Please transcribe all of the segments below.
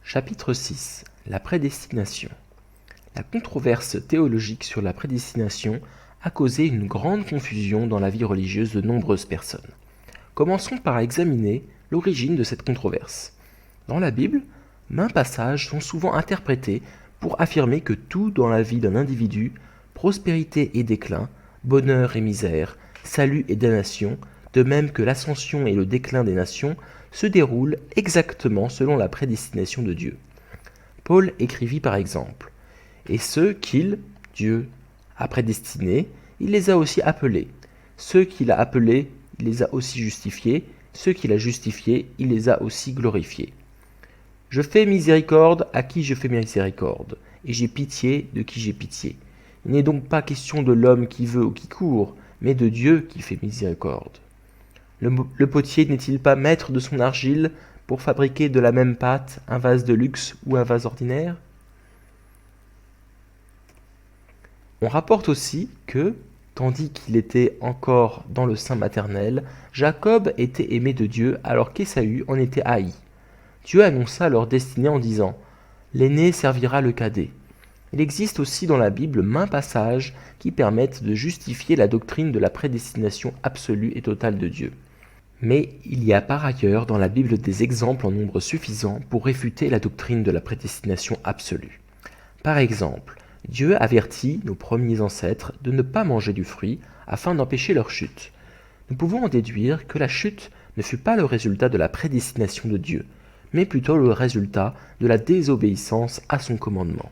Chapitre 6. La prédestination. La controverse théologique sur la prédestination a causé une grande confusion dans la vie religieuse de nombreuses personnes. Commençons par examiner l'origine de cette controverse. Dans la Bible, maints passages sont souvent interprétés pour affirmer que tout dans la vie d'un individu, prospérité et déclin, bonheur et misère, salut et damnation, de même que l'ascension et le déclin des nations, se déroulent exactement selon la prédestination de Dieu. Paul écrivit par exemple « Et ceux qu'il, Dieu, a prédestinés, il les a aussi appelés. Ceux qu'il a appelés, il les a aussi justifiés. Ceux qu'il a justifiés, il les a aussi glorifiés. Je fais miséricorde à qui je fais miséricorde, et j'ai pitié de qui j'ai pitié. Il n'est donc pas question de l'homme qui veut ou qui court, mais de Dieu qui fait miséricorde. Le potier n'est-il pas maître de son argile pour fabriquer de la même pâte un vase de luxe ou un vase ordinaire ? On rapporte aussi que, tandis qu'il était encore dans le sein maternel, Jacob était aimé de Dieu alors qu'Ésaü en était haï. Dieu annonça leur destinée en disant « L'aîné servira le cadet ». Il existe aussi dans la Bible maints passages qui permettent de justifier la doctrine de la prédestination absolue et totale de Dieu. Mais il y a par ailleurs dans la Bible des exemples en nombre suffisant pour réfuter la doctrine de la prédestination absolue. Par exemple, Dieu avertit nos premiers ancêtres de ne pas manger du fruit afin d'empêcher leur chute. Nous pouvons en déduire que la chute ne fut pas le résultat de la prédestination de Dieu, mais plutôt le résultat de la désobéissance à son commandement.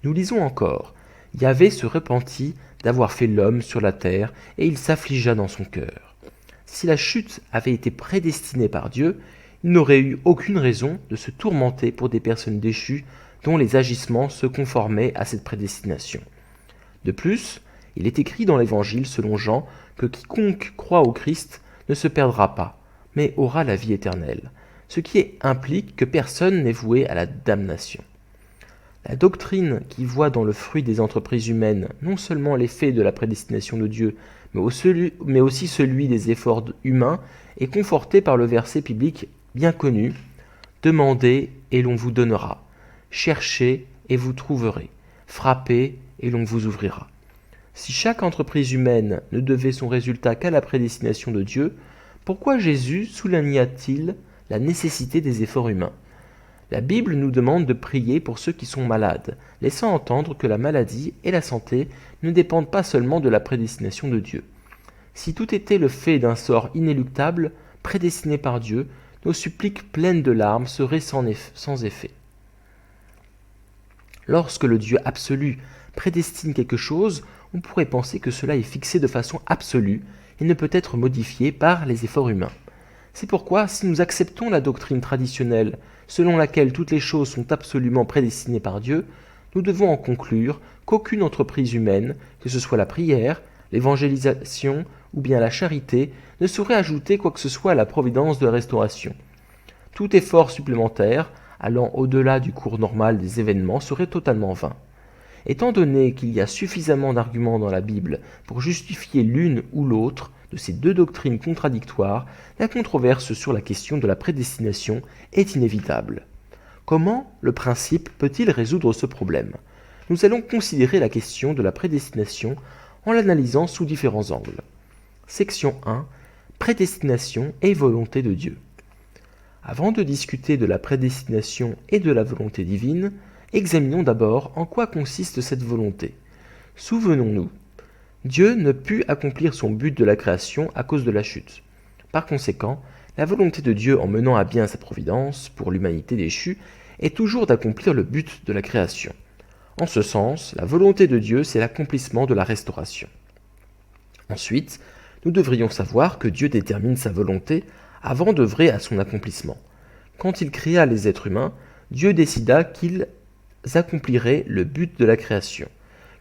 Nous lisons encore « Yahvé se repentit d'avoir fait l'homme sur la terre, et il s'affligea dans son cœur. » Si la chute avait été prédestinée par Dieu, il n'aurait eu aucune raison de se tourmenter pour des personnes déchues dont les agissements se conformaient à cette prédestination. De plus, il est écrit dans l'Évangile selon Jean que quiconque croit au Christ ne se perdra pas, mais aura la vie éternelle, ce qui implique que personne n'est voué à la damnation. La doctrine qui voit dans le fruit des entreprises humaines non seulement l'effet de la prédestination de Dieu, mais aussi celui des efforts humains est confortée par le verset biblique bien connu « Demandez et l'on vous donnera, cherchez et vous trouverez, frappez et l'on vous ouvrira ». Si chaque entreprise humaine ne devait son résultat qu'à la prédestination de Dieu, pourquoi Jésus souligna-t-il la nécessité des efforts humains ? La Bible nous demande de prier pour ceux qui sont malades, laissant entendre que la maladie et la santé ne dépendent pas seulement de la prédestination de Dieu. Si tout était le fait d'un sort inéluctable, prédestiné par Dieu, nos suppliques pleines de larmes seraient sans effet. Lorsque le Dieu absolu prédestine quelque chose, on pourrait penser que cela est fixé de façon absolue et ne peut être modifié par les efforts humains. C'est pourquoi, si nous acceptons la doctrine traditionnelle selon laquelle toutes les choses sont absolument prédestinées par Dieu, nous devons en conclure qu'aucune entreprise humaine, que ce soit la prière, l'évangélisation ou bien la charité, ne saurait ajouter quoi que ce soit à la providence de la restauration. Tout effort supplémentaire, allant au-delà du cours normal des événements, serait totalement vain. Étant donné qu'il y a suffisamment d'arguments dans la Bible pour justifier l'une ou l'autre de ces deux doctrines contradictoires, la controverse sur la question de la prédestination est inévitable. Comment le principe peut-il résoudre ce problème ? Nous allons considérer la question de la prédestination en l'analysant sous différents angles. Section 1. Prédestination et volonté de Dieu. Avant de discuter de la prédestination et de la volonté divine, examinons d'abord en quoi consiste cette volonté. Souvenons-nous, Dieu ne put accomplir son but de la création à cause de la chute. Par conséquent, la volonté de Dieu en menant à bien sa providence pour l'humanité déchue est toujours d'accomplir le but de la création. En ce sens, la volonté de Dieu, c'est l'accomplissement de la restauration. Ensuite, nous devrions savoir que Dieu détermine sa volonté avant d'œuvrer à son accomplissement. Quand il créa les êtres humains, Dieu décida qu'ils accompliraient le but de la création.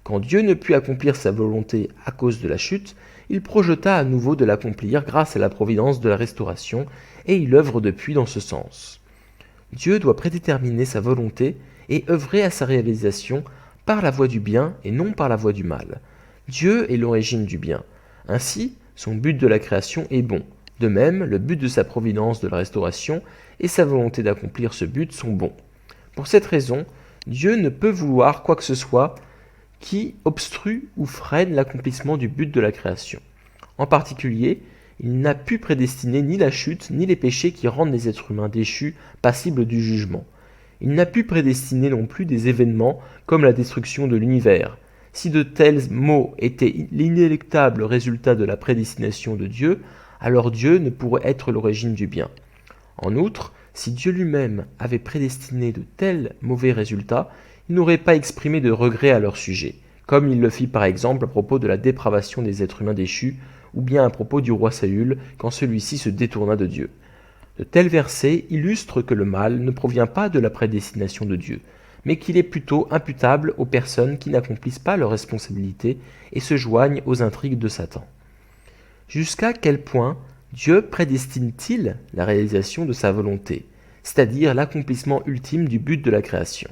Quand Dieu ne put accomplir sa volonté à cause de la chute, il projeta à nouveau de l'accomplir grâce à la providence de la restauration, et il œuvre depuis dans ce sens. Dieu doit prédéterminer sa volonté et œuvrer à sa réalisation par la voie du bien et non par la voie du mal. Dieu est l'origine du bien. Ainsi, son but de la création est bon. De même, le but de sa providence de la restauration et sa volonté d'accomplir ce but sont bons. Pour cette raison, Dieu ne peut vouloir quoi que ce soit qui obstrue ou freine l'accomplissement du but de la création. En particulier, il n'a pu prédestiner ni la chute ni les péchés qui rendent les êtres humains déchus passibles du jugement. Il n'a pu prédestiner non plus des événements comme la destruction de l'univers. Si de tels maux étaient l'inéluctable résultat de la prédestination de Dieu, alors Dieu ne pourrait être l'origine du bien. En outre, si Dieu lui-même avait prédestiné de tels mauvais résultats, il n'aurait pas exprimé de regret à leur sujet, comme il le fit par exemple à propos de la dépravation des êtres humains déchus, ou bien à propos du roi Saül quand celui-ci se détourna de Dieu. De tels versets illustrent que le mal ne provient pas de la prédestination de Dieu, mais qu'il est plutôt imputable aux personnes qui n'accomplissent pas leurs responsabilités et se joignent aux intrigues de Satan. Jusqu'à quel point Dieu prédestine-t-il la réalisation de sa volonté, c'est-à-dire l'accomplissement ultime du but de la création?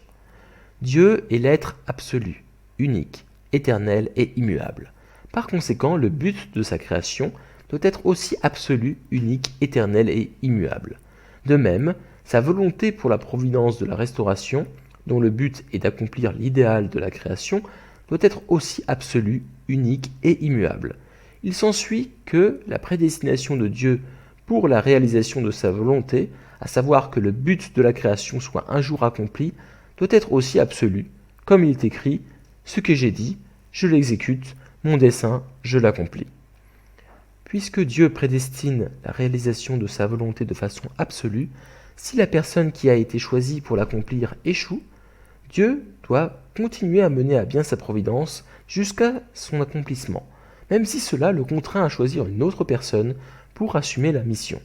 Dieu est l'être absolu, unique, éternel et immuable. Par conséquent, le but de sa création doit être aussi absolu, unique, éternel et immuable. De même, sa volonté pour la providence de la restauration, dont le but est d'accomplir l'idéal de la création, doit être aussi absolue, unique et immuable. Il s'ensuit que la prédestination de Dieu pour la réalisation de sa volonté, à savoir que le but de la création soit un jour accompli, doit être aussi absolue, comme il est écrit « Ce que j'ai dit, je l'exécute, mon dessein, je l'accomplis ». Puisque Dieu prédestine la réalisation de sa volonté de façon absolue, si la personne qui a été choisie pour l'accomplir échoue, Dieu doit continuer à mener à bien sa providence jusqu'à son accomplissement, même si cela le contraint à choisir une autre personne pour assumer la mission.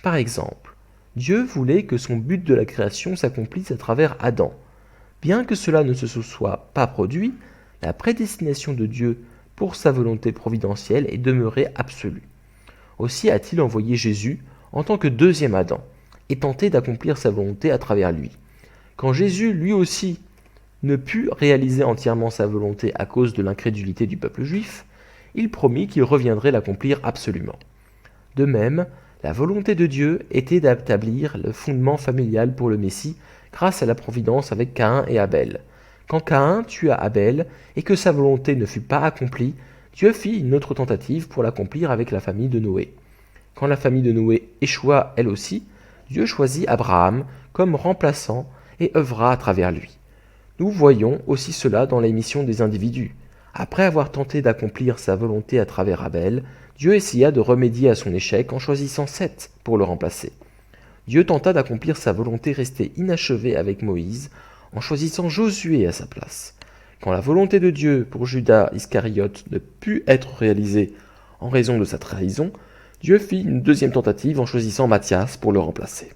Par exemple, Dieu voulait que son but de la création s'accomplisse à travers Adam. Bien que cela ne se soit pas produit, la prédestination de Dieu pour sa volonté providentielle est demeurée absolue. Aussi a-t-il envoyé Jésus en tant que deuxième Adam, et tenté d'accomplir sa volonté à travers lui. Quand Jésus, lui aussi, ne put réaliser entièrement sa volonté à cause de l'incrédulité du peuple juif, il promit qu'il reviendrait l'accomplir absolument. De même, la volonté de Dieu était d'établir le fondement familial pour le Messie grâce à la providence avec Caïn et Abel. Quand Caïn tua Abel et que sa volonté ne fut pas accomplie, Dieu fit une autre tentative pour l'accomplir avec la famille de Noé. Quand la famille de Noé échoua elle aussi, Dieu choisit Abraham comme remplaçant et œuvra à travers lui. Nous voyons aussi cela dans les missions des individus. Après avoir tenté d'accomplir sa volonté à travers Abel, Dieu essaya de remédier à son échec en choisissant Seth pour le remplacer. Dieu tenta d'accomplir sa volonté restée inachevée avec Moïse en choisissant Josué à sa place. Quand la volonté de Dieu pour Judas Iscariote ne put être réalisée en raison de sa trahison, Dieu fit une deuxième tentative en choisissant Matthias pour le remplacer.